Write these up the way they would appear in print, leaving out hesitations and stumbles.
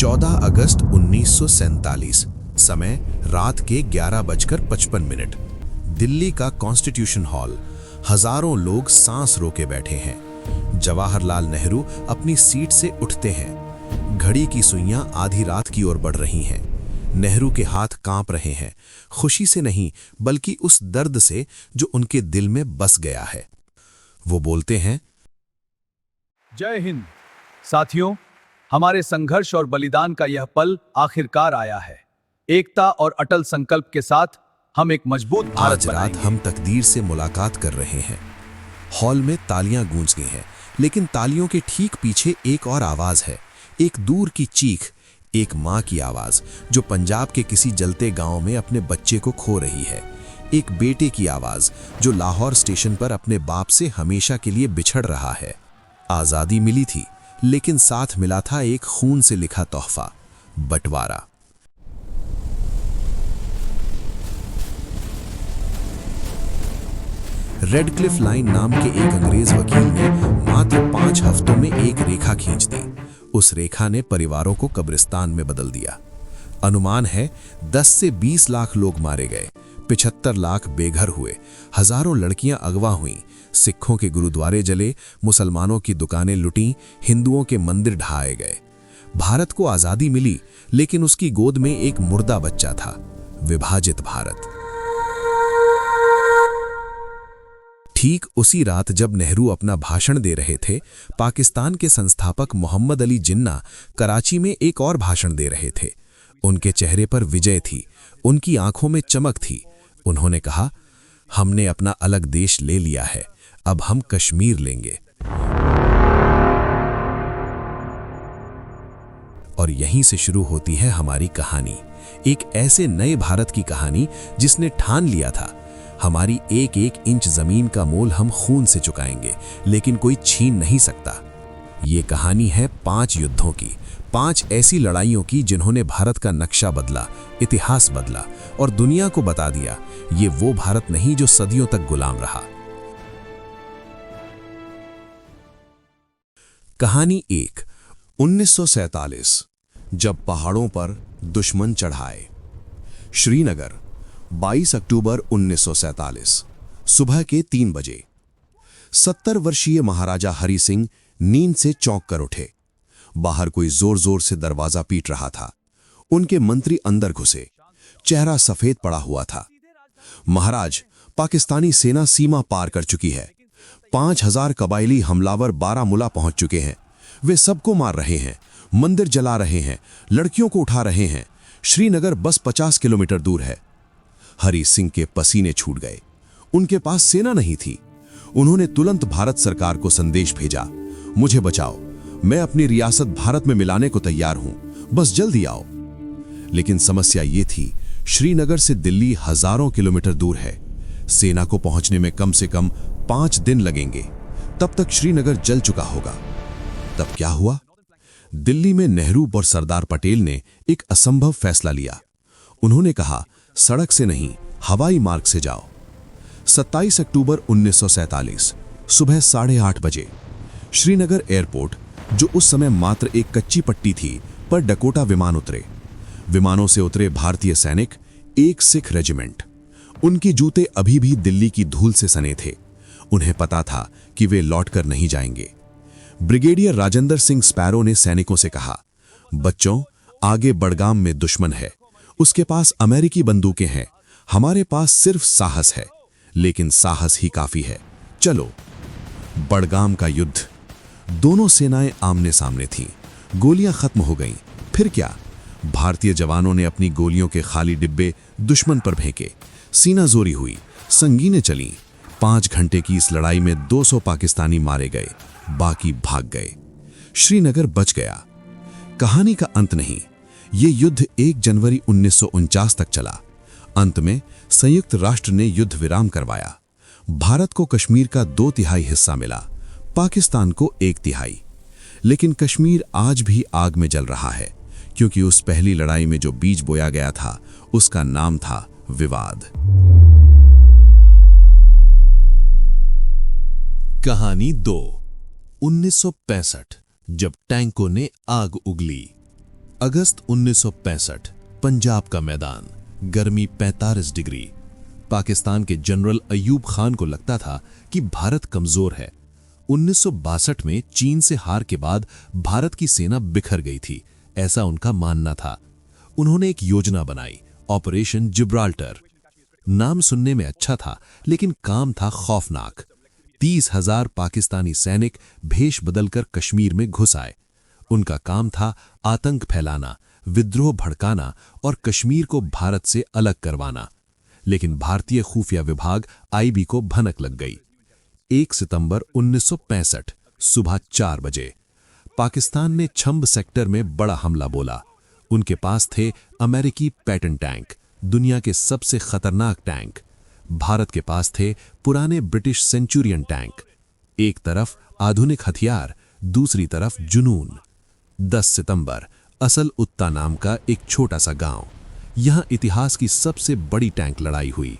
14 अगस्त 1947, समय रात के 11:55। दिल्ली का कॉन्स्टिट्यूशन हॉल। हजारों लोग सांस रोके बैठे हैं। जवाहरलाल नेहरू अपनी सीट से उठते हैं। घड़ी की सुइयां आधी रात की ओर बढ़ रही हैं। नेहरू के हाथ कांप रहे हैं, खुशी से नहीं बल्कि उस दर्द से जो उनके दिल में बस गया है। वो बोलते हैं, जय हिंद साथियों, हमारे संघर्ष और बलिदान का यह पल आखिरकार आया है। एकता और अटल संकल्प के साथ हम एक मजबूत भारत आज रात बनाएंगे। हम तकदीर से मुलाकात कर रहे हैं। हॉल में तालियां गूंज गई हैं, लेकिन तालियों के ठीक पीछे एक और आवाज है, एक दूर की चीख, एक मां की आवाज जो पंजाब के किसी जलते गांव में अपने बच्चे को खो रही है। एक बेटे की आवाज जो लाहौर स्टेशन पर अपने बाप से हमेशा के लिए बिछड़ रहा है। आजादी मिली थी, लेकिन साथ मिला था एक खून से लिखा तोहफा, बंटवारा। रेडक्लिफ लाइन नाम के एक अंग्रेज वकील ने मात्र 5 हफ्तों में एक रेखा खींच दी। उस रेखा ने परिवारों को कब्रिस्तान में बदल दिया। अनुमान है 10 से 20 लाख लोग मारे गए, 75 लाख बेघर हुए, हजारों लड़कियां अगवा हुईं, सिखों के गुरुद्वारे जले, मुसलमानों की दुकानें लुटीं, हिंदुओं के मंदिर ढहाए गए। भारत को आजादी मिली, लेकिन उसकी गोद में एक मुर्दा बच्चा था, विभाजित भारत। ठीक उसी रात जब नेहरू अपना भाषण दे रहे थे, पाकिस्तान के संस्थापक मोहम्मद अली जिन्ना कराची में एक और भाषण दे रहे थे। उनके चेहरे पर विजय थी, उनकी आंखों में चमक थी। उन्होंने कहा, हमने अपना अलग देश ले लिया है, अब हम कश्मीर लेंगे। और यहीं से शुरू होती है हमारी कहानी, एक ऐसे नए भारत की कहानी जिसने ठान लिया था, हमारी एक एक इंच जमीन का मोल हम खून से चुकाएंगे, लेकिन कोई छीन नहीं सकता। ये कहानी है 5 युद्धों की, 5 ऐसी लड़ाइयों की जिन्होंने भारत का नक्शा बदला, इतिहास बदला और दुनिया को बता दिया, ये वो भारत नहीं जो सदियों तक गुलाम रहा। कहानी 1, 1947, जब पहाड़ों पर दुश्मन चढ़ाए। श्रीनगर, 22 अक्टूबर 1947, सुबह के 3 बजे। 70 वर्षीय महाराजा हरि सिंह नींद से चौंक कर उठे। बाहर कोई जोर जोर से दरवाजा पीट रहा था। उनके मंत्री अंदर घुसे। चेहरा सफेद पड़ा हुआ था। महाराज, पाकिस्तानी सेना सीमा पार कर चुकी है। 5000 कबायली हमलावर बारामूला पहुंच चुके हैं। वे सबको मार रहे हैं, मंदिर जला रहे हैं, लड़कियों को उठा रहे हैं। श्रीनगर बस 50 किलोमीटर दूर है। हरि सिंह के पसीने छूट गए। उनके पास सेना नहीं थी। उन्होंने तुरंत भारत सरकार को संदेश भेजा, मुझे बचाओ, मैं अपनी रियासत भारत में मिलाने को तैयार हूं, बस जल्दी आओ। लेकिन समस्या ये थी, श्रीनगर से दिल्ली हजारों किलोमीटर दूर है। सेना को पहुंचने में कम से कम 5 दिन लगेंगे। तब तक श्रीनगर जल चुका होगा। तब क्या हुआ? दिल्ली में नेहरू और सरदार पटेल ने एक असंभव फैसला लिया। उन्होंने कहा, सड़क से नहीं, हवाई मार्ग से जाओ। 27 अक्टूबर 1947, सुबह 8:30 बजे, श्रीनगर एयरपोर्ट, जो उस समय मात्र एक कच्ची पट्टी थी, पर डकोटा विमान उतरे। विमानों से उतरे भारतीय सैनिक, एक सिख रेजिमेंट। उनके जूते अभी भी दिल्ली की धूल से सने थे। उन्हें पता था कि वे लौटकर नहीं जाएंगे। ब्रिगेडियर राजेंद्र सिंह स्पैरो ने सैनिकों से कहा, बच्चों, आगे बड़गाम में दुश्मन है, उसके पास अमेरिकी बंदूकें हैं, हमारे पास सिर्फ साहस है, लेकिन साहस ही काफी है, चलो। बड़गाम का युद्ध। दोनों सेनाएं आमने सामने थीं। गोलियां खत्म हो गईं। फिर क्या? भारतीय जवानों ने अपनी गोलियों के खाली डिब्बे दुश्मन पर फेंके। सीना जोरी हुई, संगीनें चलीं। 5 घंटे की इस लड़ाई में 200 पाकिस्तानी मारे गए, बाकी भाग गए। श्रीनगर बच गया। कहानी का अंत नहीं, ये युद्ध 1 जनवरी 1949 तक चला। अंत में संयुक्त राष्ट्र ने युद्ध विराम करवाया। भारत को कश्मीर का 2/3 हिस्सा मिला, पाकिस्तान को 1/3। लेकिन कश्मीर आज भी आग में जल रहा है, क्योंकि उस पहली लड़ाई में जो बीज बोया गया था, उसका नाम था विवाद। कहानी 2, 1965, जब टैंकों ने आग उगली। अगस्त 1965, पंजाब का मैदान, गर्मी 45 डिग्री। पाकिस्तान के जनरल अयूब खान को लगता था कि भारत कमजोर है। 1962 में चीन से हार के बाद भारत की सेना बिखर गई थी, ऐसा उनका मानना था। उन्होंने एक योजना बनाई, ऑपरेशन जिब्राल्टर। नाम सुनने में अच्छा था, लेकिन काम था खौफनाक। 30,000 पाकिस्तानी सैनिक भेष बदलकर कश्मीर में घुस आए। उनका काम था आतंक फैलाना, विद्रोह भड़काना और कश्मीर को भारत से अलग करवाना। लेकिन भारतीय खुफिया विभाग आईबी को भनक लग गई। 1 सितंबर 1965 सुबह 4 बजे पाकिस्तान ने छंब सेक्टर में बड़ा हमला बोला। उनके पास थे अमेरिकी पैटर्न टैंक, दुनिया के सबसे खतरनाक टैंक। भारत के पास थे पुराने ब्रिटिश सेंचुरियन टैंक। एक तरफ आधुनिक हथियार, दूसरी तरफ जुनून। 10 सितंबर असल उत्ता नाम का एक छोटा सा गांव, यहां इतिहास की सबसे बड़ी टैंक लड़ाई हुई।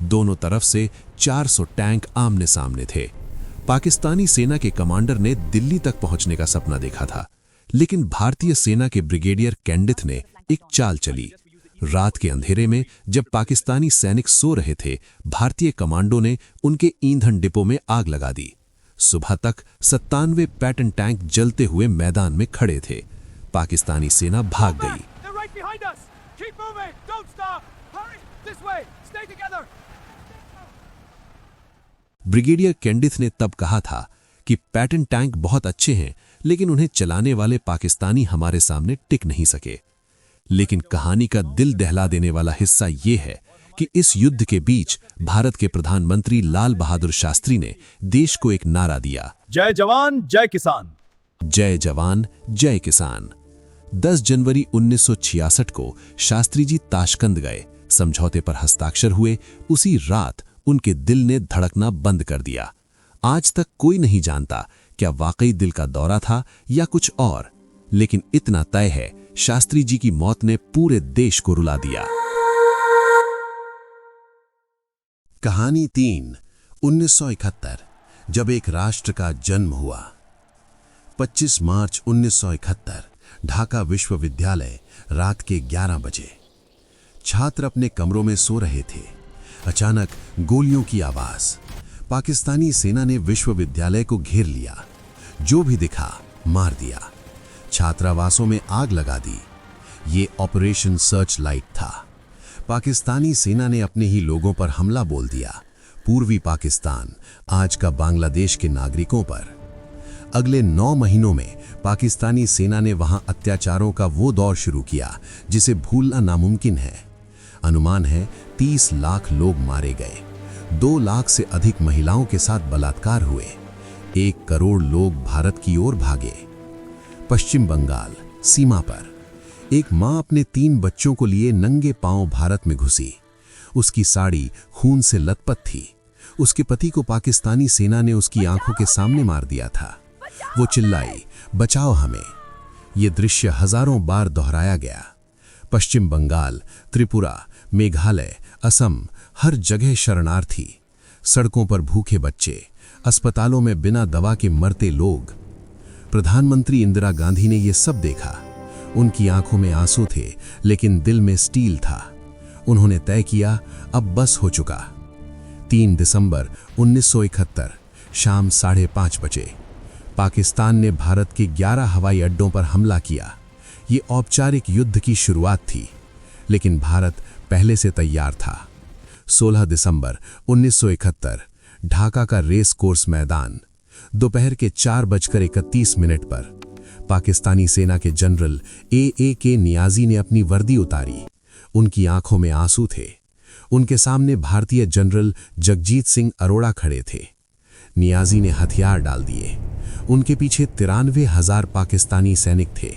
दोनों तरफ से 400 टैंक आमने सामने थे। पाकिस्तानी सेना के कमांडर ने दिल्ली तक पहुंचने का सपना देखा था, लेकिन भारतीय सेना के ब्रिगेडियर कैंडिथ ने एक चाल चली। रात के अंधेरे में जब पाकिस्तानी सैनिक सो रहे थे, भारतीय कमांडो ने उनके ईंधन डिपो में आग लगा दी। सुबह तक 97 पैटर्न टैंक जलते हुए मैदान में खड़े थे। पाकिस्तानी सेना भाग गई। ब्रिगेडियर कैंडिथ ने तब कहा था कि पैटर्न टैंक बहुत अच्छे हैं, लेकिन उन्हें चलाने वाले पाकिस्तानी हमारे सामने टिक नहीं सके। लेकिन कहानी का दिल दहला देने वाला हिस्सा यह है कि इस युद्ध के बीच भारत के प्रधानमंत्री लाल बहादुर शास्त्री ने देश को एक नारा दिया, जय जवान जय किसान। जय जवान जय किसान। 10 जनवरी 1966 को शास्त्री जी ताशकंद गए। समझौते पर हस्ताक्षर हुए। उसी रात उनके दिल ने धड़कना बंद कर दिया। आज तक कोई नहीं जानता क्या वाकई दिल का दौरा था या कुछ और, लेकिन इतना तय है, शास्त्री जी की मौत ने पूरे देश को रुला दिया। कहानी 3, 1971, जब एक राष्ट्र का जन्म हुआ। 25 मार्च 1971, ढाका विश्वविद्यालय, रात के 11 बजे। छात्र अपने कमरों में सो रहे थे। अचानक गोलियों की आवाज। पाकिस्तानी सेना ने विश्वविद्यालय को घेर लिया। जो भी दिखा मार दिया। छात्रावासों में आग लगा दी। ये ऑपरेशन सर्च लाइट था। पाकिस्तानी सेना ने अपने ही लोगों पर हमला बोल दिया। पूर्वी पाकिस्तान, आज का बांग्लादेश के नागरिकों पर। अगले 9 महीनों में पाकिस्तानी सेना ने वहां अत्याचारों का वो दौर शुरू किया जिसे भूलना नामुमकिन है। अनुमान है 30 लाख लोग मारे गए। 2 लाख से अधिक महिलाओं के साथ बलात्कार हुए। 1 करोड़ लोग भारत की ओर भागे। पश्चिम बंगाल, सीमा पर एक मां अपने 3 बच्चों को लिए नंगे पांव भारत में घुसी। उसकी साड़ी खून से लथपथ थी। उसके पति को पाकिस्तानी सेना ने उसकी आंखों के सामने मार दिया था। वो चिल्लाई, बचाओ हमें। ये दृश्य हजारों बार दोहराया गया। पश्चिम बंगाल, त्रिपुरा, मेघालय, असम, हर जगह शरणार्थी। सड़कों पर भूखे बच्चे, अस्पतालों में बिना दवा के मरते लोग। प्रधानमंत्री इंदिरा गांधी ने यह सब देखा। उनकी आंखों में आंसू थे, लेकिन दिल में स्टील था। उन्होंने तय किया, अब बस हो चुका। 3 दिसंबर 1971, शाम 5:30 बजे पाकिस्तान ने भारत के 11 हवाई अड्डों पर हमला किया। ये औपचारिक युद्ध की शुरुआत थी, लेकिन भारत पहले से तैयार था। 16 दिसंबर 1971, ढाका का रेस कोर्स मैदान, दोपहर के 4:31 पर पाकिस्तानी सेना के जनरल ए.के. नियाजी ने अपनी वर्दी उतारी। उनकी आंखों में आंसू थे। उनके सामने भारतीय जनरल जगजीत सिंह अरोड़ा खड़े थे। नियाजी ने हथियार डाल दिए। उनके पीछे 93,000 पाकिस्तानी सैनिक थे।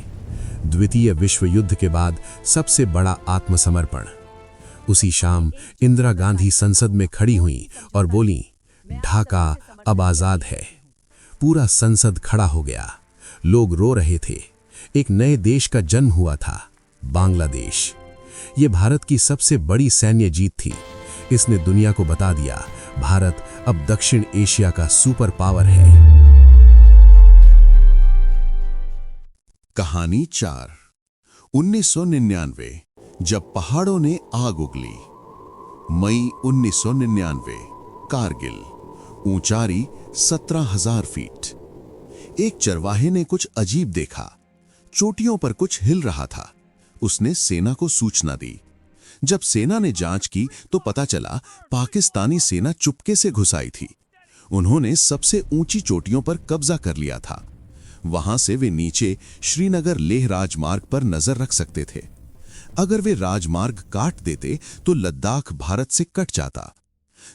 द्वितीय विश्व युद्ध के बाद सबसे बड़ा आत्मसमर्पण। उसी शाम इंदिरा गांधी संसद में खड़ी हुई और बोली, ढाका अब आजाद है। पूरा संसद खड़ा हो गया। लोग रो रहे थे। एक नए देश का जन्म हुआ था, बांग्लादेश। ये भारत की सबसे बड़ी सैन्य जीत थी। इसने दुनिया को बता दिया, भारत अब दक्षिण एशिया का सुपर पावर है। कहानी 4, 1999 जब पहाड़ों ने आग उगली। मई 1999 कारगिल, ऊंचाई 17,000 फीट। एक चरवाहे ने कुछ अजीब देखा। चोटियों पर कुछ हिल रहा था। उसने सेना को सूचना दी। जब सेना ने जांच की तो पता चला पाकिस्तानी सेना चुपके से घुस आई थी। उन्होंने सबसे ऊंची चोटियों पर कब्जा कर लिया था। वहां से वे नीचे श्रीनगर लेह राजमार्ग पर नजर रख सकते थे। अगर वे राजमार्ग काट देते तो लद्दाख भारत से कट जाता।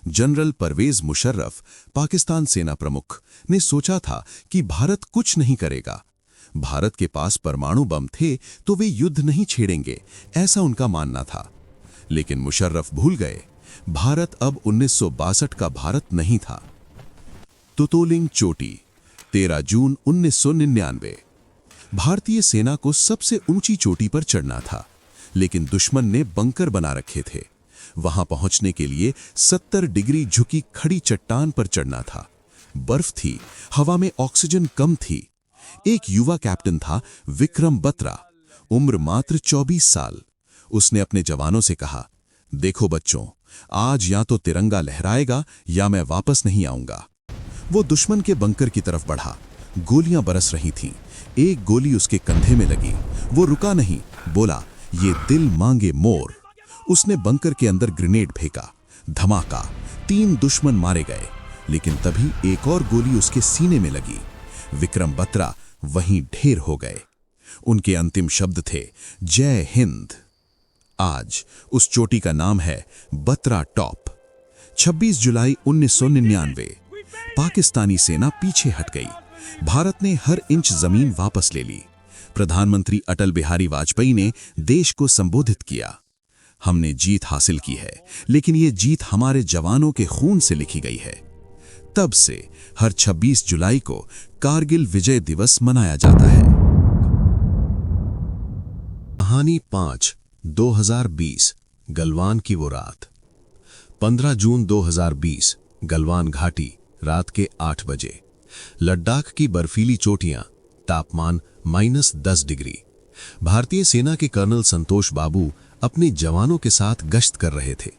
जनरल परवेज मुशर्रफ, पाकिस्तान सेना प्रमुख, ने सोचा था कि भारत कुछ नहीं करेगा। भारत के पास परमाणु बम थे तो वे युद्ध नहीं छेड़ेंगे, ऐसा उनका मानना था। लेकिन मुशर्रफ भूल गए, भारत अब 1962 का भारत नहीं था। तुतोलिंग चोटी, 13 जून 1999। भारतीय सेना को सबसे ऊंची चोटी पर चढ़ना था, लेकिन दुश्मन ने बंकर बना रखे थे। वहां पहुंचने के लिए 70 डिग्री झुकी खड़ी चट्टान पर चढ़ना था। बर्फ थी, हवा में ऑक्सीजन कम थी। एक युवा कैप्टन था, विक्रम बत्रा, उम्र मात्र 24 साल। उसने अपने जवानों से कहा, देखो बच्चों, आज या तो तिरंगा लहराएगा या मैं वापस नहीं आऊंगा। वो दुश्मन के बंकर की तरफ बढ़ा। गोलियां बरस रही थीं। एक गोली उसके कंधे में लगी। वो रुका नहीं, बोला, ये दिल मांगे मोर। उसने बंकर के अंदर ग्रेनेड फेंका। धमाका, 3 दुश्मन मारे गए। लेकिन तभी एक और गोली उसके सीने में लगी। विक्रम बत्रा वहीं ढेर हो गए। उनके अंतिम शब्द थे, जय हिंद। आज उस चोटी का नाम है बत्रा टॉप। 26 जुलाई 1999। पाकिस्तानी सेना पीछे हट गई। भारत ने हर इंच जमीन वापस ले ली। प्रधानमंत्री अटल बिहारी वाजपेयी ने देश को संबोधित किया, हमने जीत हासिल की है, लेकिन ये जीत हमारे जवानों के खून से लिखी गई है। तब से हर 26 जुलाई को कारगिल विजय दिवस मनाया जाता है। कहानी 5, 2020, गलवान की वो रात। 15 जून 2020, गलवान घाटी, रात के 8 बजे। लद्दाख की बर्फीली चोटियां, तापमान -10 डिग्री। भारतीय सेना के कर्नल संतोष बाबू अपने जवानों के साथ गश्त कर रहे थे।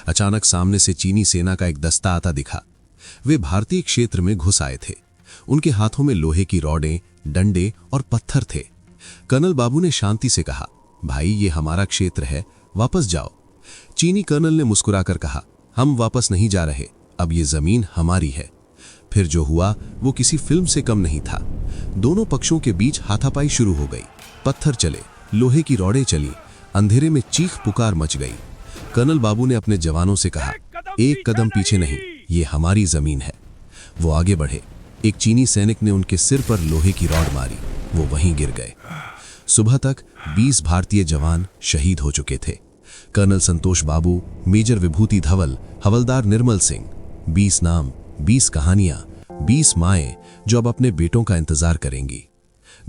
अचानक सामने से चीनी सेना का एक दस्ता आता दिखा। वे भारतीय क्षेत्र में घुस आए थे। उनके हाथों में लोहे की रॉडें, डंडे और पत्थर थे। कर्नल बाबू ने शांति से कहा, भाई ये हमारा क्षेत्र है, वापस जाओ। चीनी कर्नल ने मुस्कुराकर कहा, हम वापस नहीं जा रहे, अब ये जमीन हमारी है। फिर जो हुआ वो किसी फिल्म से कम नहीं था। दोनों पक्षों के बीच हाथापाई शुरू हो गई। पत्थर चले, लोहे की रॉडें चली, अंधेरे में चीख पुकार मच गई। कर्नल बाबू ने अपने जवानों से कहा, एक कदम पीछे नहीं, ये हमारी जमीन है। वो आगे बढ़े। एक चीनी सैनिक ने उनके सिर पर लोहे की रॉड मारी, वो वहीं गिर गए। सुबह तक 20 भारतीय जवान शहीद हो चुके थे। कर्नल संतोष बाबू, मेजर विभूति धवल, हवलदार निर्मल सिंह। 20 नाम, 20 कहानियां, 20 माएं जो अब अपने बेटों का इंतजार करेंगी।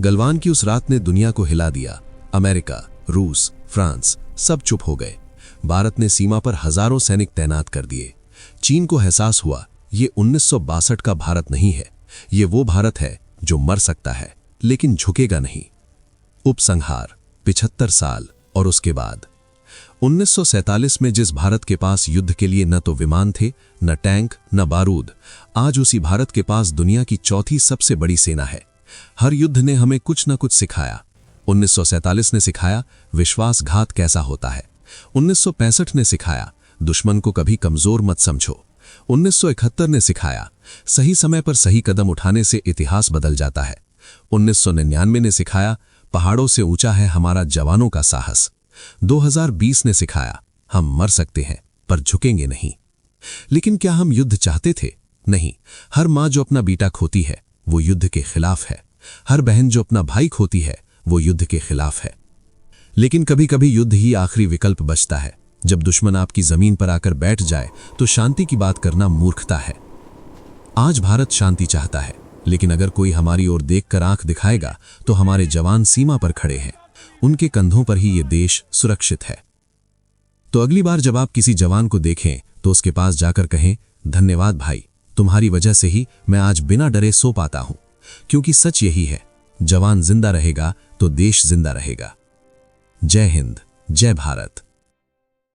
गलवान की उस रात ने दुनिया को हिला दिया। अमेरिका, रूस, फ्रांस सब चुप हो गए। भारत ने सीमा पर हजारों सैनिक तैनात कर दिए। चीन को एहसास हुआ, ये 1962 का भारत नहीं है, ये वो भारत है जो मर सकता है लेकिन झुकेगा नहीं। उपसंहार, 75 साल और उसके बाद 1947 में जिस भारत के पास युद्ध के लिए न तो विमान थे, न टैंक, न बारूद, आज उसी भारत के पास दुनिया की चौथी सबसे बड़ी सेना है। हर युद्ध ने हमें कुछ न कुछ सिखाया। 1947 ने सिखाया विश्वासघात कैसा होता है। 1965 ने सिखाया दुश्मन को कभी कमजोर मत समझो। 1971 ने सिखाया सही समय पर सही कदम उठाने से इतिहास बदल जाता है। 1999 ने सिखाया पहाड़ों से ऊंचा है हमारा जवानों का साहस। 2020 ने सिखाया हम मर सकते हैं पर झुकेंगे नहीं। लेकिन क्या हम युद्ध चाहते थे? नहीं। हर मां जो अपना बेटा खोती है वो युद्ध के खिलाफ है। हर बहन जो अपना भाई खोती है वो युद्ध के खिलाफ है। लेकिन कभी कभी युद्ध ही आखिरी विकल्प बचता है। जब दुश्मन आपकी जमीन पर आकर बैठ जाए तो शांति की बात करना मूर्खता है। आज भारत शांति चाहता है, लेकिन अगर कोई हमारी ओर देखकर आंख दिखाएगा तो हमारे जवान सीमा पर खड़े हैं। उनके कंधों पर ही ये देश सुरक्षित है। तो अगली बार जब आप किसी जवान को देखें तो उसके पास जाकर कहें, धन्यवाद भाई, तुम्हारी वजह से ही मैं आज बिना डरे सो पाता हूं। क्योंकि सच यही है, जवान जिंदा रहेगा तो देश जिंदा रहेगा। जय हिंद, जय भारत।